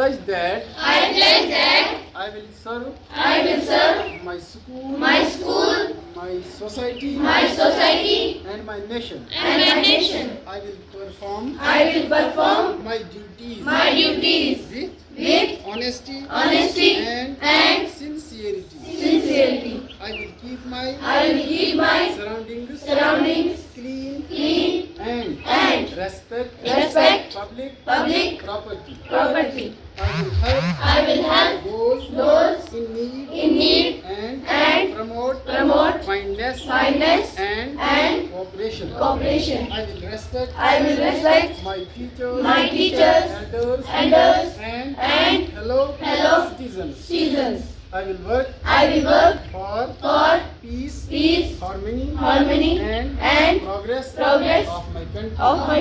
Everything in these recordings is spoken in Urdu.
pledge that I will serve my school, my society, and my nation. I will perform my duties with honesty and sincerity. I will keep my surroundings clean and respect public property. I will help those in need and promote kindness and cooperation. I will respect my teachers, elders and fellow citizens. I will work for peace, harmony and progress of my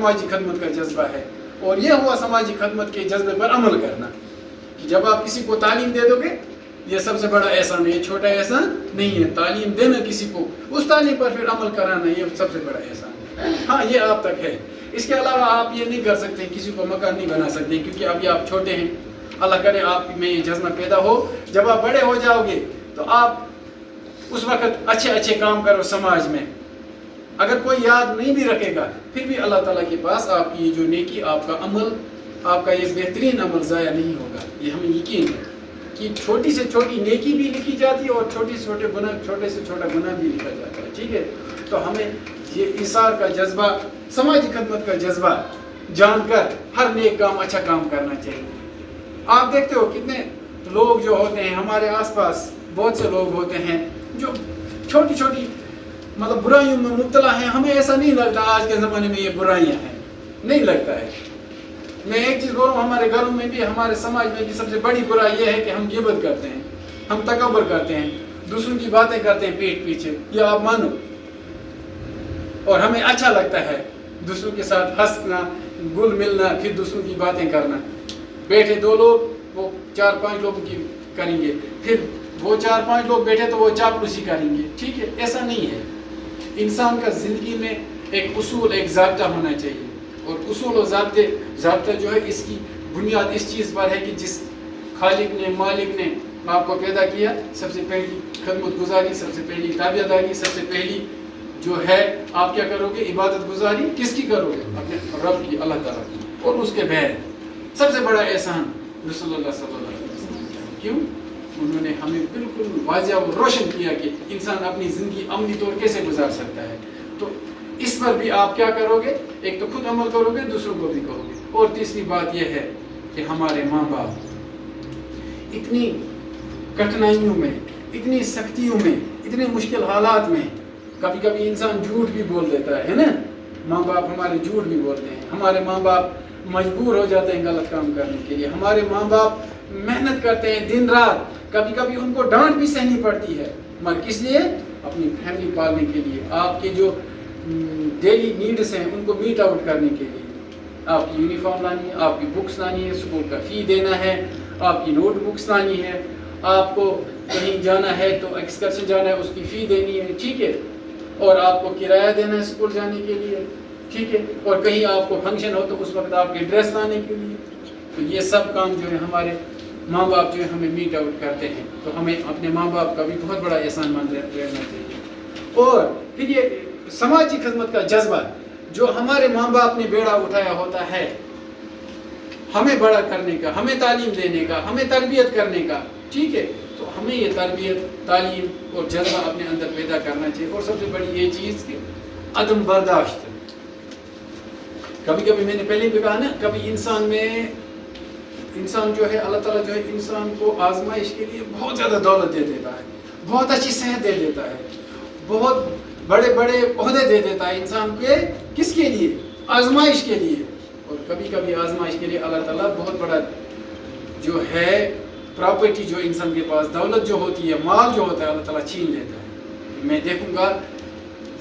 سماجی خدمت کا جذبہ ہے، اور یہ ہوا سماجی خدمت کے جذبے پر عمل کرنا، کہ جب آپ کسی کو تعلیم دے دو گے، یہ سب سے بڑا احسان ہے، یہ چھوٹا احسان نہیں ہے، تعلیم دینا کسی کو، اس تعلیم پر پھر عمل کرانا، یہ سب سے بڑا احسان ہے۔ ہاں یہ آپ تک ہے، اس کے علاوہ آپ یہ نہیں کر سکتے، کسی کو مکان نہیں بنا سکتے، کیونکہ ابھی آپ چھوٹے ہیں۔ اللہ کرے آپ میں یہ جذبہ پیدا ہو، جب آپ بڑے ہو جاؤ گے تو آپ اس وقت اچھے اچھے کام کرو سماج میں، اگر کوئی یاد نہیں بھی رکھے گا پھر بھی اللہ تعالیٰ کے پاس آپ کی یہ جو نیکی، آپ کا عمل، آپ کا یہ بہترین عمل ضائع نہیں ہوگا، یہ ہمیں یقین ہے کہ چھوٹی سے چھوٹی نیکی بھی لکھی جاتی ہے اور چھوٹے سے چھوٹا گناہ بھی لکھا جاتا ہے، ٹھیک ہے۔ تو ہمیں یہ ایثار کا جذبہ، سماجی خدمت کا جذبہ جان کر ہر نیک کام، اچھا کام کرنا چاہیے۔ آپ دیکھتے ہو کتنے لوگ جو ہوتے ہیں ہمارے آس پاس، بہت سے لوگ ہوتے ہیں جو چھوٹی چھوٹی مطلب برائیوں میں مبتلا ہیں، ہمیں ایسا نہیں لگتا آج کے زمانے میں یہ برائیاں ہیں، نہیں لگتا ہے۔ میں ایک چیز بولوں، ہمارے گھروں میں بھی، ہمارے سماج میں بھی سب سے بڑی برائی یہ ہے کہ ہم غیبت کرتے ہیں، ہم تکبر کرتے ہیں، دوسروں کی باتیں کرتے ہیں پیٹھ پیچھے، یہ آپ مانو، اور ہمیں اچھا لگتا ہے دوسروں کے ساتھ ہنسنا، گل ملنا، پھر دوسروں کی باتیں کرنا۔ بیٹھے دو لوگ، وہ 4-5 لوگوں کی کریں گے، پھر وہ 4-5 لوگ بیٹھے تو وہ چاپلوسی کریں گے، ٹھیک ہے، ایسا نہیں ہے۔ انسان کا زندگی میں ایک اصول، ایک ضابطہ ہونا چاہیے، اور اصول و ضابطہ جو ہے اس کی بنیاد اس چیز پر ہے کہ جس خالق نے، مالک نے آپ کو پیدا کیا، سب سے پہلی خدمت گزاری، سب سے پہلی تابع داری، سب سے پہلی جو ہے آپ کیا کرو گے، عبادت گزاری کس کی کرو گے؟ اپنے رب کی، اللہ تعالیٰ کی، اور اس کے بعد سب سے بڑا احسان رسول اللہ صلی اللہ علیہ وسلم۔ کیوں؟ انہوں نے ہمیں بالکل واضح اور روشن کیا کہ انسان اپنی زندگی عملی طور کیسے گزار سکتا ہے۔ تو اس پر بھی آپ کیا کرو گے؟ ایک تو خود عمل کرو گے، دوسروں کو بھی کہو گے۔ اور تیسری بات یہ ہے کہ ہمارے ماں باپ اتنی کٹھنائیوں میں، اتنی سختیوں میں، اتنے مشکل حالات میں، کبھی کبھی انسان جھوٹ بھی بول دیتا ہے نا، ماں باپ ہمارے جھوٹ بھی بولتے ہیں، ہمارے ماں باپ مجبور ہو جاتے ہیں غلط کام کرنے کے لیے، ہمارے ماں باپ محنت کرتے ہیں دن رات، کبھی کبھی ان کو ڈانٹ بھی سہنی پڑتی ہے، مگر کس لیے؟ اپنی فیملی پالنے کے لیے، آپ کے جو ڈیلی نیڈس ہیں ان کو میٹ آؤٹ کرنے کے لیے، آپ کی یونیفارم لانی ہے، آپ کی بکس لانی ہے، اسکول کا فی دینا ہے، آپ کی نوٹ بکس لانی ہے، آپ کو کہیں جانا ہے تو ایکسکرشن جانا ہے، اس کی فی دینی ہے، ٹھیک ہے، اور آپ کو کرایہ دینا ہے اسکول جانے کے لیے، ٹھیک ہے، اور کہیں آپ کو فنکشن ہو تو اس وقت آپ کے ڈریس لانے کے لیے۔ تو یہ سب کام جو ہے ہمارے ماں باپ جو ہے ہمیں میٹ آؤٹ کرتے ہیں، تو ہمیں اپنے ماں باپ کا بھی بہت بڑا احسان مند رہنا چاہیے۔ اور پھر یہ سماجی خدمت کا جذبہ جو ہمارے ماں باپ نے بیڑا اٹھایا ہوتا ہے ہمیں بڑا کرنے کا، ہمیں تعلیم دینے کا، ہمیں تربیت کرنے کا، ٹھیک ہے، تو ہمیں یہ تربیت، تعلیم اور جذبہ اپنے اندر پیدا کرنا چاہیے۔ اور سب سے بڑی یہ چیز کہ عدم برداشت۔ کبھی کبھی میں نے پہلے بھی کہا نا، کبھی انسان جو ہے، اللہ تعالیٰ جو ہے انسان کو آزمائش کے لیے بہت زیادہ دولت دے دیتا ہے، بہت اچھی صحت دے دیتا ہے، بہت بڑے بڑے عہدے دے دیتا ہے انسان کے، کس کے لیے؟ آزمائش کے لیے۔ اور کبھی کبھی آزمائش کے لیے اللہ تعالیٰ بہت بڑا جو ہے پراپرٹی، جو انسان کے پاس دولت جو ہوتی ہے، مال جو ہوتا ہے، اللہ تعالیٰ چھین لیتا ہے۔ میں دیکھوں گا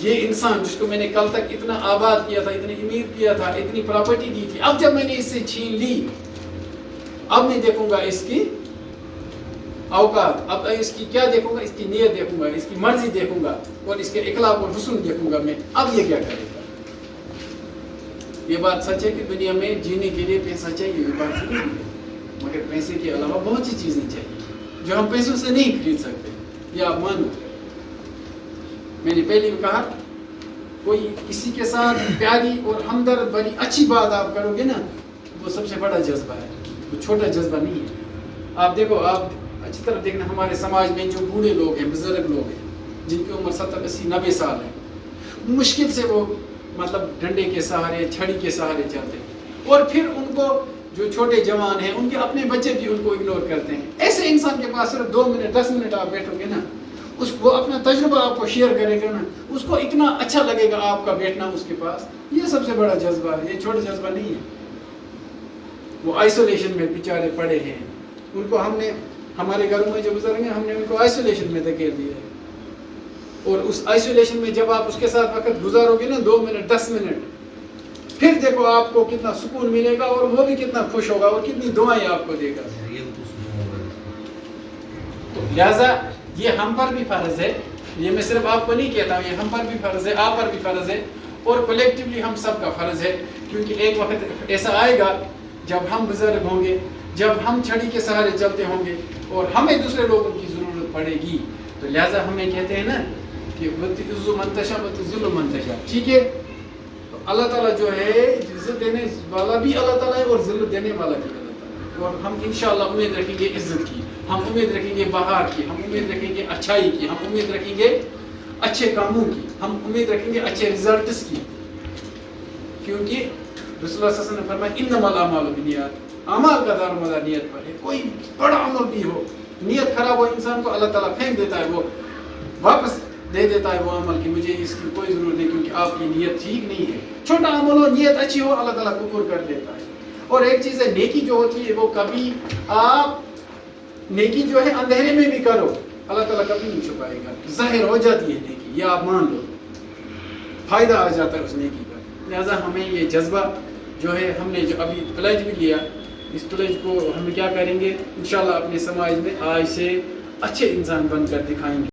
یہ انسان جس کو میں نے کل تک اتنا آباد کیا تھا، اتنی امیر کیا تھا، اتنی پراپرٹی دی تھی، اب جب میں نے اس سے چھین لی، اب میں دیکھوں گا اس کی اوقات، اب اس کی کیا دیکھوں گا؟ اس کی نیت دیکھوں گا، اس کی مرضی دیکھوں گا، اور اس کے اخلاق اور حسن دیکھوں گا میں، اب یہ کیا کرے گا۔ یہ بات سچ ہے کہ دنیا میں جینے کے لیے پیسہ چاہیے، یہ بات ضروری ہے، مگر پیسے کے علاوہ بہت سی چیزیں چاہیے جو ہم پیسوں سے نہیں خرید سکتے، یہ آپ مانو۔ میں نے پہلے بھی کہا، کوئی کسی کے ساتھ پیاری اور ہمدرد بڑی اچھی بات آپ کرو گے نا، وہ سب سے بڑا جذبہ ہے، وہ چھوٹا جذبہ نہیں ہے۔ آپ دیکھو، آپ اچھی طرح دیکھنا، ہمارے سماج میں جو بوڑھے لوگ ہیں، بزرگ لوگ ہیں، جن کی عمر 70 80 90 سال ہے، مشکل سے وہ مطلب ڈنڈے کے سہارے، چھڑی کے سہارے چلتے ہیں، اور پھر ان کو جو چھوٹے جوان ہیں، ان کے اپنے بچے بھی ان کو اگنور کرتے ہیں۔ ایسے انسان کے پاس صرف 2 منٹ 10 منٹ آپ بیٹھو گے نا، وہ اپنا تجربہ آپ کو شیئر کرے گا نا، اس کو اتنا اچھا لگے گا آپ کا بیٹھنا اس کے پاس۔ یہ سب سے بڑا جذبہ ہے، یہ چھوٹا جذبہ نہیں ہے۔ وہ آئسولیشن میں بیچارے پڑے ہیں، ان کو ہم نے، ہمارے گھروں میں جو بزرگ ہیں، ہم نے ان کو آئسولیشن میں دھکیل دیا ہے، اور اس آئسولیشن میں جب آپ اس کے ساتھ وقت گزارو گے نا 2 منٹ 10 منٹ، پھر دیکھو آپ کو کتنا سکون ملے گا اور وہ بھی کتنا خوش ہوگا اور کتنی دعائیں آپ کو دے گا. تو لہذا یہ ہم پر بھی فرض ہے, یہ میں صرف آپ کو نہیں کہتا ہوں, یہ ہم پر بھی فرض ہے, آپ پر بھی فرض ہے, اور کولیکٹیولی ہم سب کا فرض ہے. کیونکہ ایک وقت ایسا آئے گا جب ہم بزرگ ہوں گے, جب ہم چھڑی کے سہارے چلتے ہوں گے اور ہمیں دوسرے لوگوں کی ضرورت پڑے گی. تو لہٰذا ہمیں کہتے ہیں نا کہ وَتُعِزُّ مَن تَشَاءُ وَتُذِلُّ مَن تَشَاءُ. ٹھیک ہے, تو اللہ تعالیٰ جو ہے عزت دینے والا بھی اللہ تعالیٰ ہے اور ذلت دینے والا بھی اللہ تعالیٰ ہے. اور ہم انشاءاللہ امید رکھیں گے عزت کی, ہم امید رکھیں گے بہار کی, ہم امید رکھیں گے اچھائی کی, ہم امید رکھیں گے اچھے کاموں کی, ہم امید رکھیں گے اچھے ریزلٹس کی. کیونکہ رسول اللہ صلی اللہ علیہ وسلم نے فرمایا انما الاعمال بالنیات, اعمال کا دار و مدار نیت پر ہے. کوئی بڑا عمل بھی ہو, نیت خراب ہو انسان کو اللہ تعالیٰ پھینک دیتا ہے, وہ واپس دے دیتا ہے وہ عمل کہ مجھے اس کی کوئی ضرورت نہیں کیونکہ آپ کی نیت ٹھیک نہیں ہے. چھوٹا عمل ہو, نیت اچھی ہو, اللہ تعالیٰ قبول کر لیتا ہے. اور ایک چیز ہے نیکی جو ہوتی ہے وہ کبھی آپ نیکی جو ہے اندھیرے میں بھی کرو, اللہ تعالیٰ کبھی نہیں چھپائے گا, ظاہر ہو جاتی ہے نیکی, یہ آپ مان لو, فائدہ آ جاتا ہے اس نیکی کا. لہٰذا ہمیں یہ جذبہ جو ہے, ہم نے جو ابھی پلیج بھی لیا, اس پلیج کو ہم کیا کریں گے انشاءاللہ اپنے سماج میں آج سے اچھے انسان بن کر دکھائیں گے.